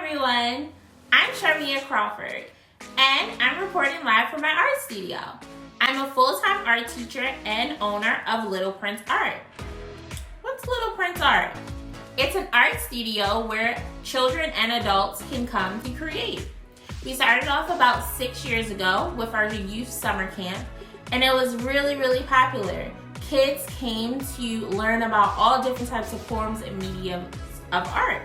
everyone, I'm Crawford, and I'm reporting live from my art studio. I'm a full-time art teacher and owner of Little Prince Art. What's Little Prince Art? It's an art studio where children and adults can come to create. We started off about 6 years ago with our youth summer camp, and it was really popular. Kids came to learn about all different types of forms and mediums of art.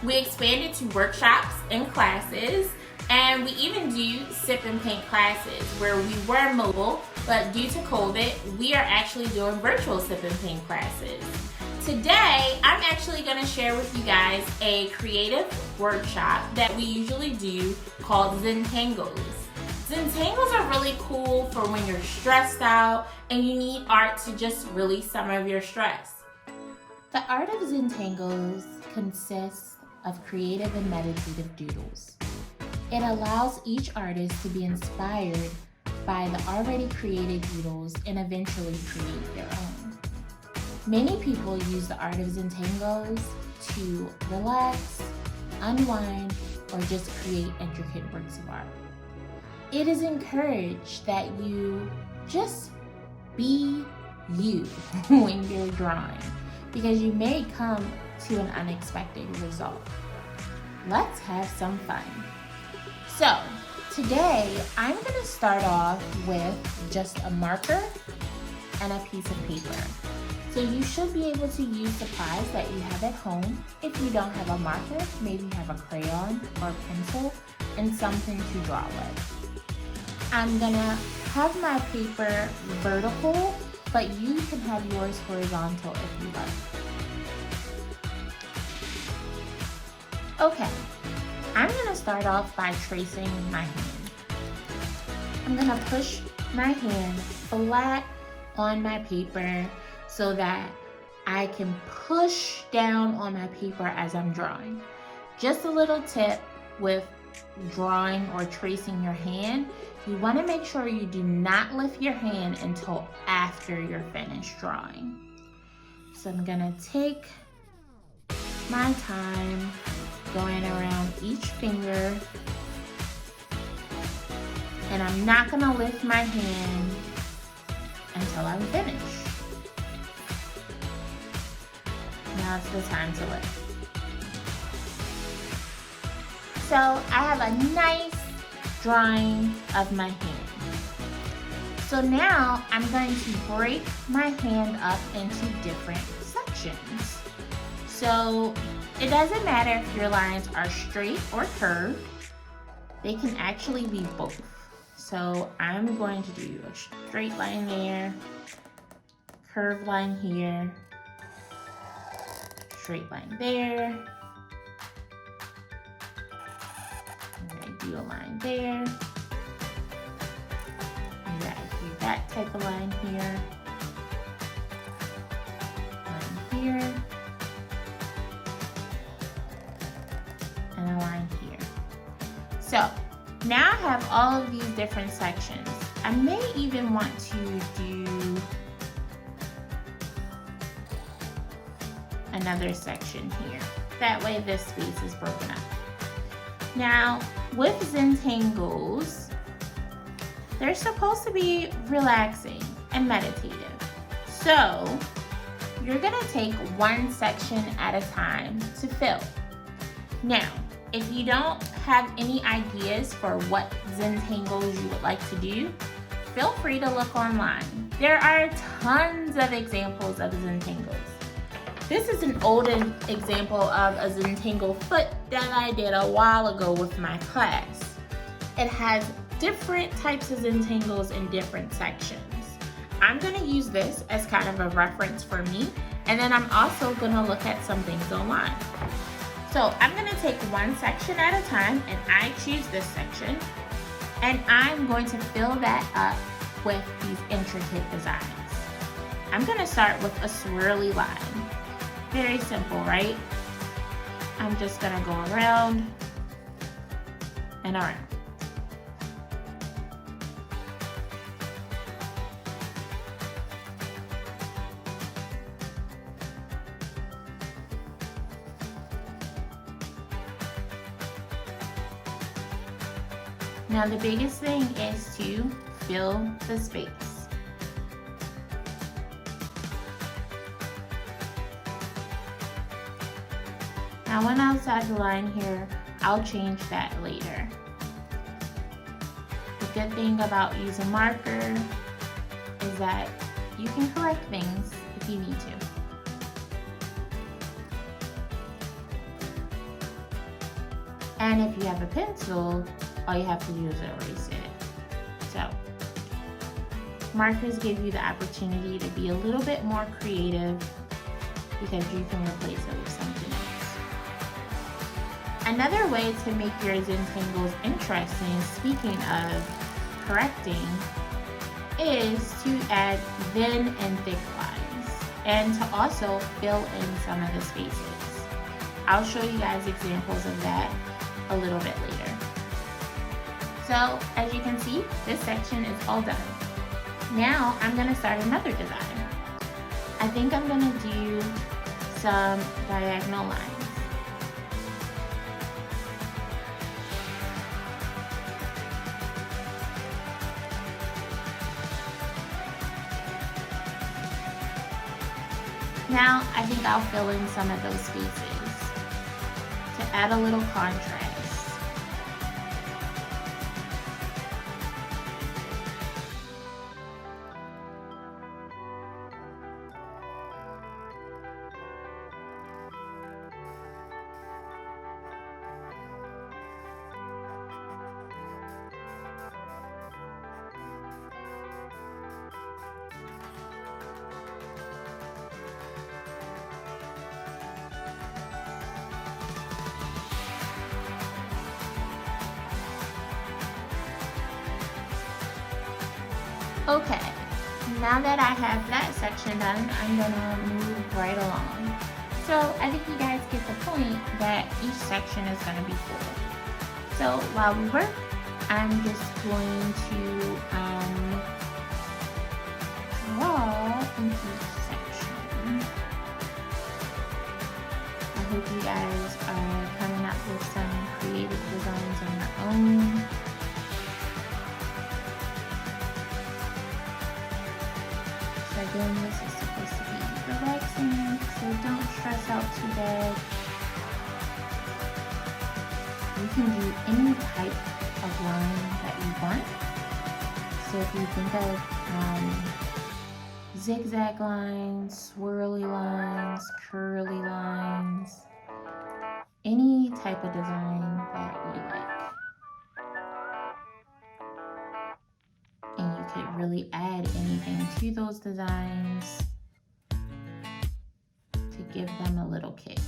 We expanded to workshops and classes, and we even do sip and paint classes where we were mobile, but due to COVID, we are actually doing virtual sip and paint classes. Today, I'm actually going to share with you guys a creative workshop that we usually do called Zentangles. Zentangles are really cool for when you're stressed out and you need art to just release some of your stress. The art of Zentangles consists of creative and meditative doodles. It allows each artist to be inspired by the already created doodles and eventually create their own. Many people use the art of Zentangles to relax, unwind, or just create intricate works of art. It is encouraged that you just be you when you're drawing, because you may come to an unexpected result. Let's have some fun. So, today I'm going to start off with just a marker and a piece of paper. So you should be able to use supplies that you have at home. If you don't have a marker, maybe you have a crayon or a pencil and something to draw with. I'm gonna have my paper vertical, but you can have yours horizontal if you like. Okay, I'm gonna start off by tracing my hand. I'm gonna push my hand flat on my paper so that I can push down on my paper as I'm drawing. Just a little tip with drawing or tracing your hand, you want to make sure you do not lift your hand until after you're finished drawing. So I'm gonna take my time going around each finger, and I'm not gonna lift my hand until I'm finished. Now it's the time to lift. So I have a nice drawing of my hand. So now I'm going to break my hand up into different sections. So it doesn't matter if your lines are straight or curved. They can actually be both. So I'm going to do a straight line there, curved line here, straight line there. I'm going to do a line there. I'm going to do that type of line here. Line here. And a line here. So now I have all of these different sections. I may even want to do another section here. That way this space is broken up. Now with Zentangles, they're supposed to be relaxing and meditative. So you're gonna take one section at a time to fill. Now, if you don't have any ideas for what Zentangles you would like to do, feel free to look online. There are tons of examples of Zentangles. This is an old example of a Zentangle foot that I did a while ago with my class. It has different types of Zentangles in different sections. I'm gonna use this as kind of a reference for me, and then I'm also gonna look at some things online. So I'm gonna take one section at a time, and I choose this section, and I'm going to fill that up with these intricate designs. I'm gonna start with a swirly line. Very simple, right? I'm just gonna go around and around. Now the biggest thing is to fill the space. Now when outside the line here, I'll change that later. The good thing about using marker is that you can correct things if you need to. And if you have a pencil, all you have to do is erase it. So, markers give you the opportunity to be a little bit more creative because you can replace it with something else. Another way to make your Zentangles interesting, speaking of correcting, is to add thin and thick lines and to also fill in some of the spaces. I'll show you guys examples of that a little bit later. So as you can see, this section is all done. Now I'm going to start another design. I think I'm going to do some diagonal lines. Now I think I'll fill in some of those spaces to add a little contrast. Okay, now that I have that section done, I'm gonna move right along. So I think you guys get the point that each section is gonna be full. So while we work, I'm just going to draw in each section. I hope you guys are coming up with some creative designs on your own. Again, this is supposed to be relaxing, so don't stress out too bad. You can do any type of line that you want. So if you think of zigzag lines, swirly lines, curly lines, any type of design that you like. And you could really add anything to those designs to give them a little kick.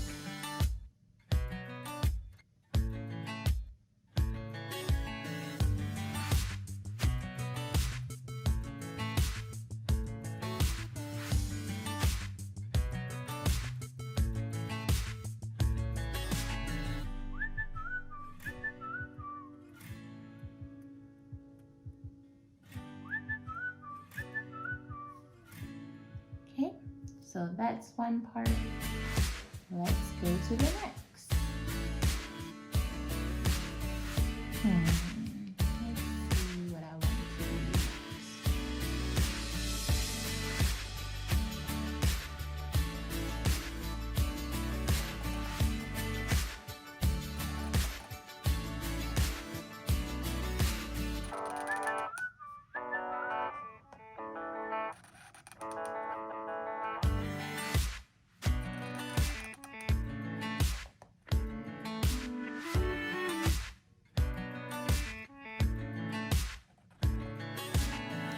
Okay, so that's one part. Let's go to the next. Let's see what I want to do next.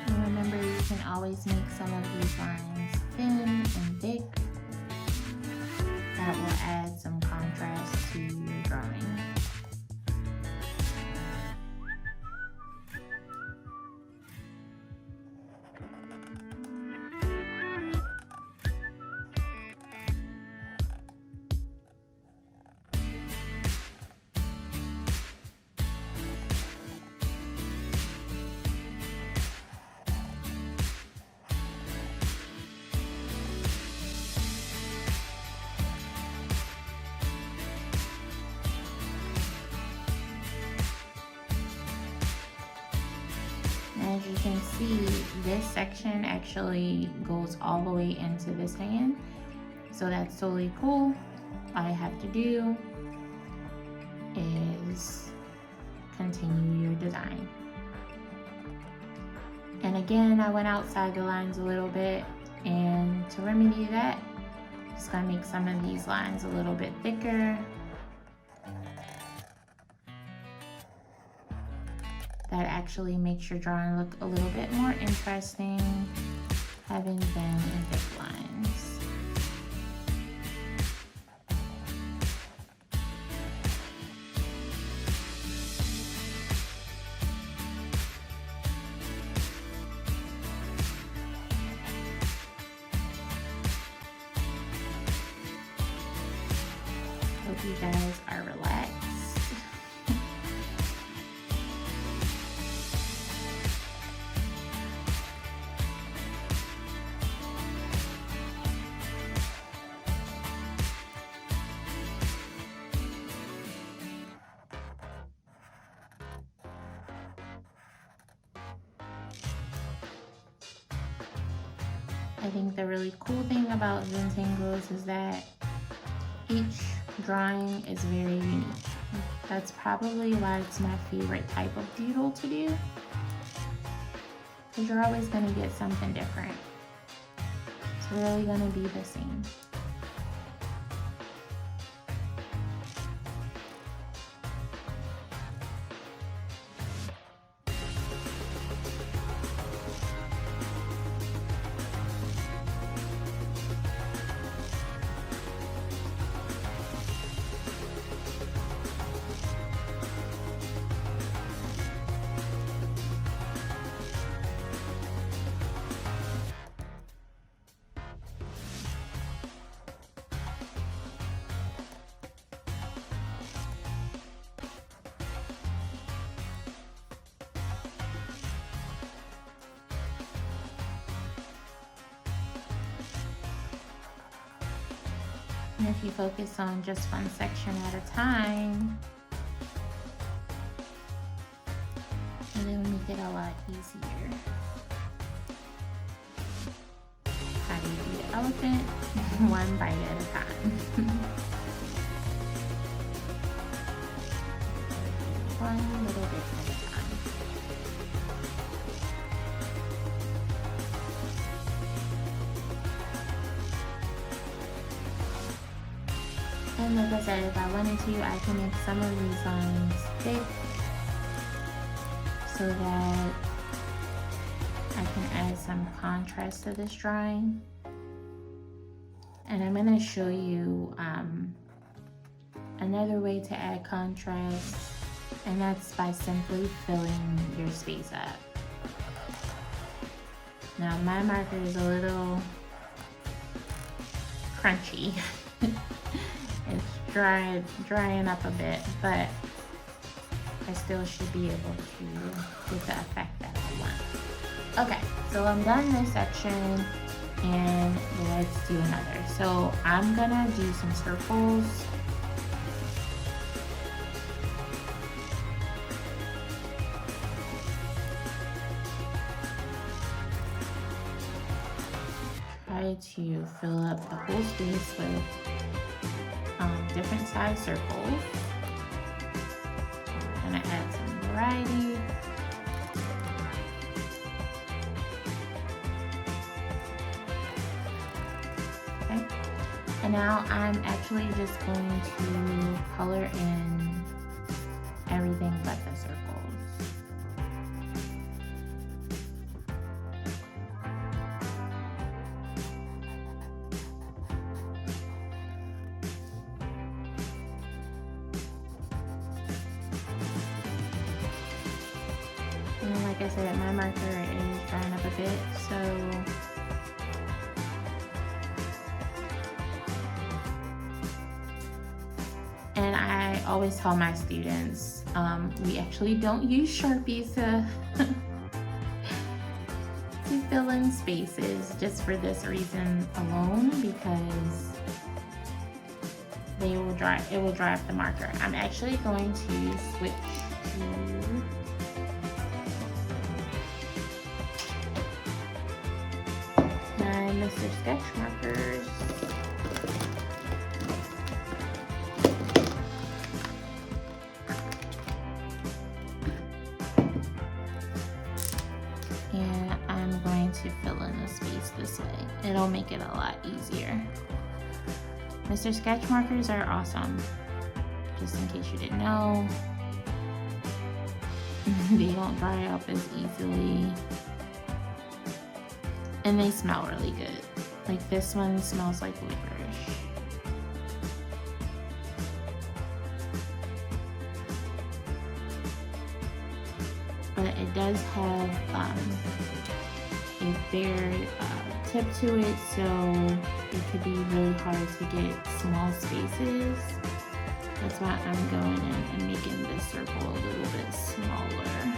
Remember, you can always make some of these lines thin and thick. That will add some contrast to your drawing. as you can see, this section actually goes all the way into this hand. So that's totally cool. All I have to do is continue your design. And again, I went outside the lines a little bit, and to remedy that, just gonna make some of these lines a little bit thicker. That actually makes your drawing look a little bit more interesting, having thin and thick lines. Hope you guys are relaxed. I think the really cool thing about Zentangles is that each drawing is very unique. That's probably why it's my favorite type of doodle to do, because you're always going to get something different. It's really going to be the same. And if you focus on just one section at a time, it'll make it a lot easier. How do you do the elephant? One bite at a time. One little bit at a time. And like I said, if I wanted to, I can make some of these lines thick so that I can add some contrast to this drawing. And I'm going to show you another way to add contrast, and that's by simply filling your space up. Now my marker is a little crunchy. It's drying up a bit, but I still should be able to get the effect that I want. Okay, so I'm done this section, and let's do another. So I'm gonna do some circles. Try to fill up the whole space with different size circles. I'm gonna add some variety. Okay. And now I'm actually just going to color in everything but the circles. And like I said, my marker is drying up a bit, so and I always tell my students, we actually don't use Sharpies to fill in spaces just for this reason alone, because it will dry up the marker. I'm actually going to switch to Mr. Sketch markers. And I'm going to fill in the space this way. It'll make it a lot easier. Mr. Sketch markers are awesome. Just in case you didn't know. They don't dry up as easily. And they smell really good. Like this one smells like licorice. But it does have a bare tip to it, so it could be really hard to get small spaces. That's why I'm going in and making this circle a little bit smaller,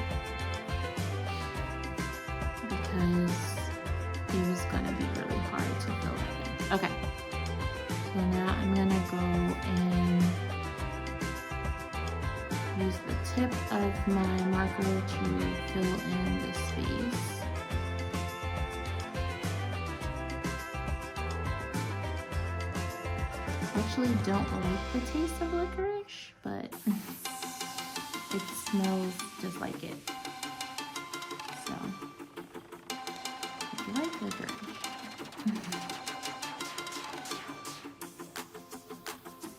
because it was gonna be really hard to fill it in. Okay, so now I'm gonna go and use the tip of my marker to fill in the space. I actually don't like the taste of licorice, but it smells just like it. So, if you like licorice,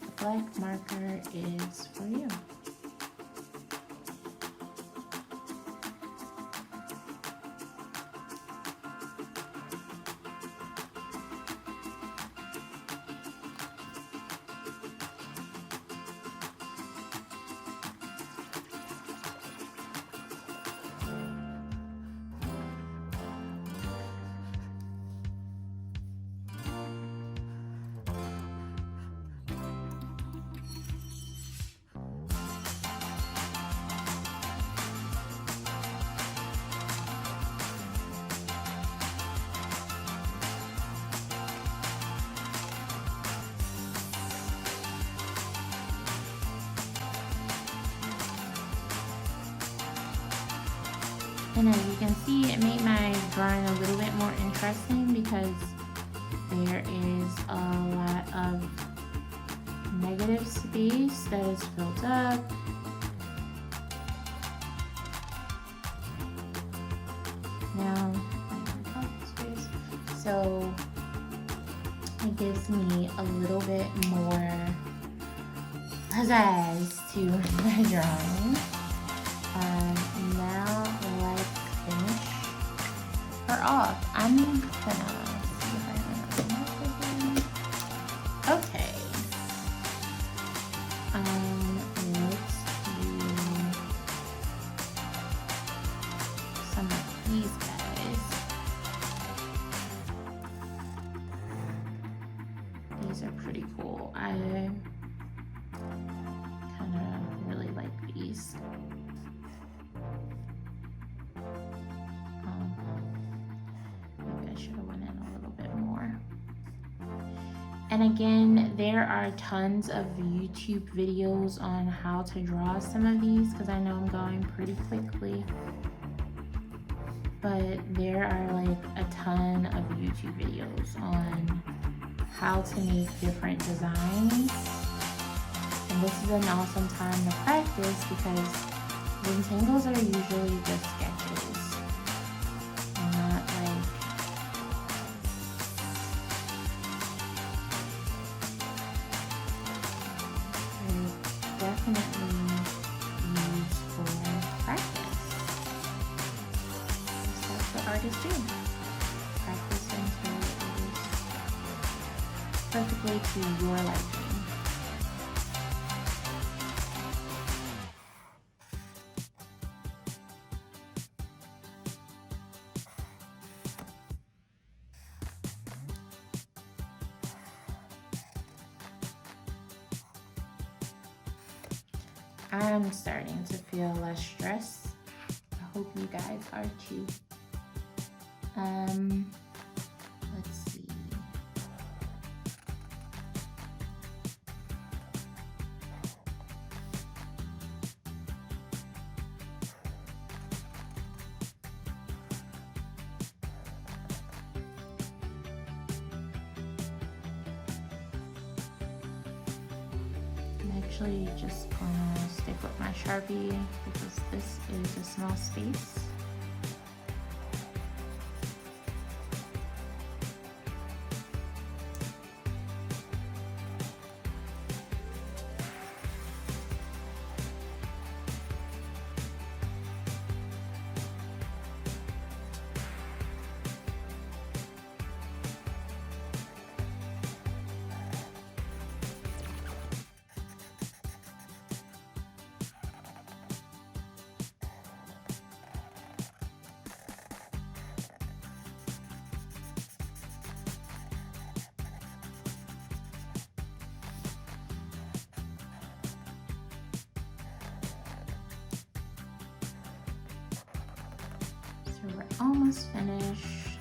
the black marker is for you. And as you can see, it made my drawing a little bit more interesting because there is a lot of negative space that is filled up. Now, so it gives me a little bit more pizzazz to my drawing. Now let's finish her off. I'm gonna see if I can mark again. Okay. Let's do some of these guys. These are pretty cool. I kind of really like these. Should have went in a little bit more. And again, there are tons of YouTube videos on how to draw some of these because I know I'm going pretty quickly. But there are like a ton of YouTube videos on how to make different designs. And this is an awesome time to practice because Zentangles are usually just sketches. And not like definitely used for practice. That's what artists do. Practice until it is perfectly to your liking. I'm starting to feel less stressed. I hope you guys are too. Let's see. actually just gonna stick with my Sharpie because this is a small space. So we're almost finished.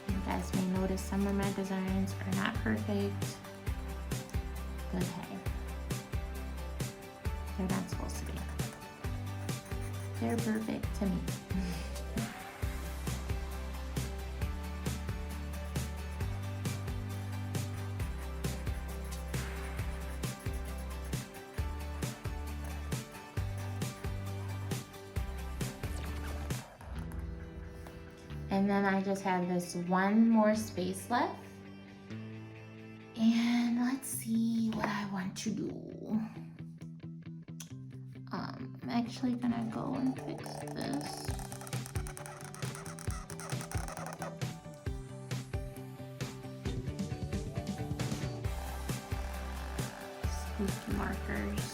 You guys may notice some of my designs are not perfect, but hey, they're not supposed to be. They're perfect to me. And then I just have this one more space left. And let's see what I want to do. I'm actually gonna go and fix this. Spooky markers.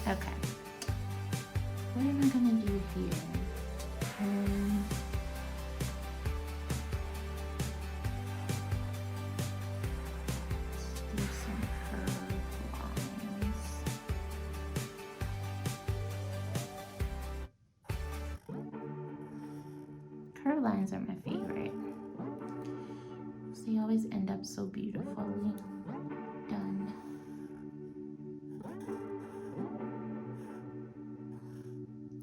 Okay, what am I gonna do here? Let's do some curved lines. Curved lines are my favorite. They always end up so beautifully done.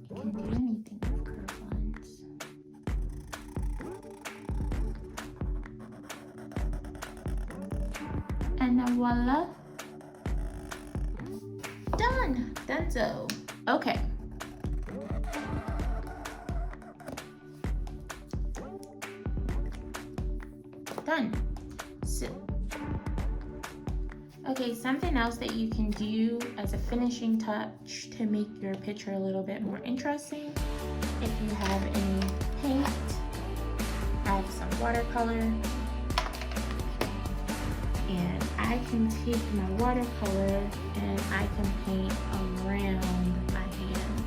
You can do anything with curved lines. And voila. Done. Donezo. Okay. Done. So, okay, something else that you can do as a finishing touch to make your picture a little bit more interesting, if you have any paint, I have some watercolor, and I can take my watercolor and I can paint around my hand.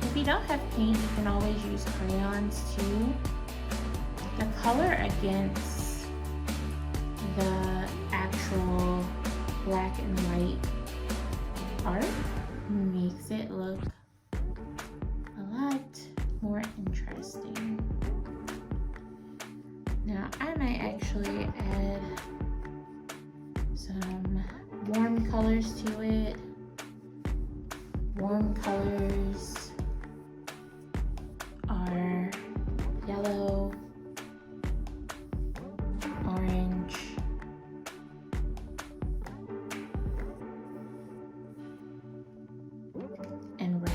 If you don't have paint, you can always use crayons too. The color against the actual black and white art makes it look a lot more interesting. Now I might actually add some warm colors to it. Warm colors are yellow, orange, and red.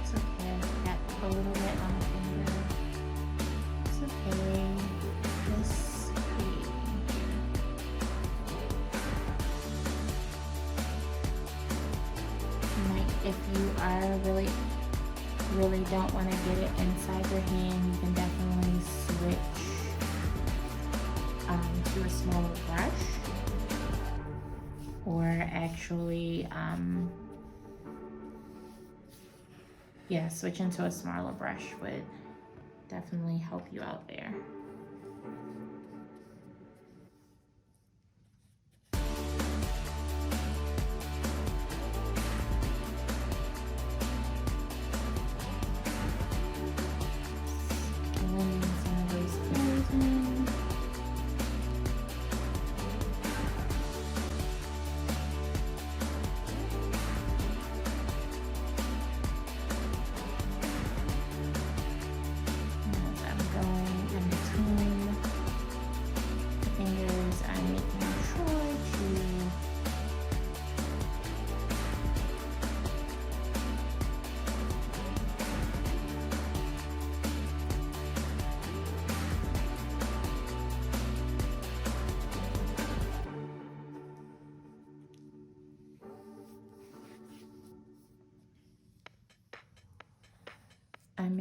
It's okay, I got a little bit on the finger. It's okay, just creating here. Like if you are really don't want to get it inside your hand, you can definitely switch to a smaller brush, or actually switching to a smaller brush would definitely help you out there.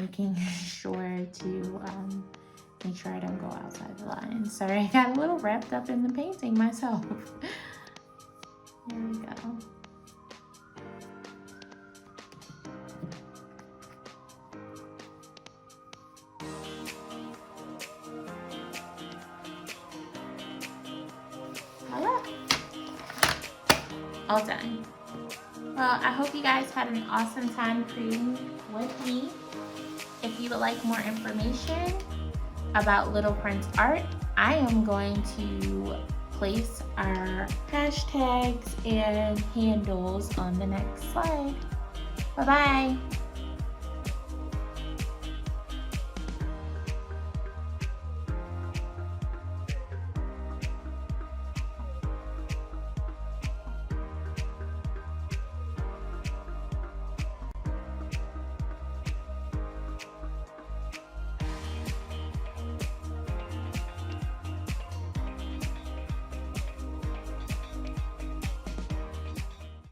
making sure to make sure I don't go outside the line. Sorry, I got a little wrapped up in the painting myself. There we go. Voila. All done. Well, I hope you guys had an awesome time creating with me. If you would like more information about Little Prince art, I am going to place our hashtags and handles on the next slide. Bye-bye.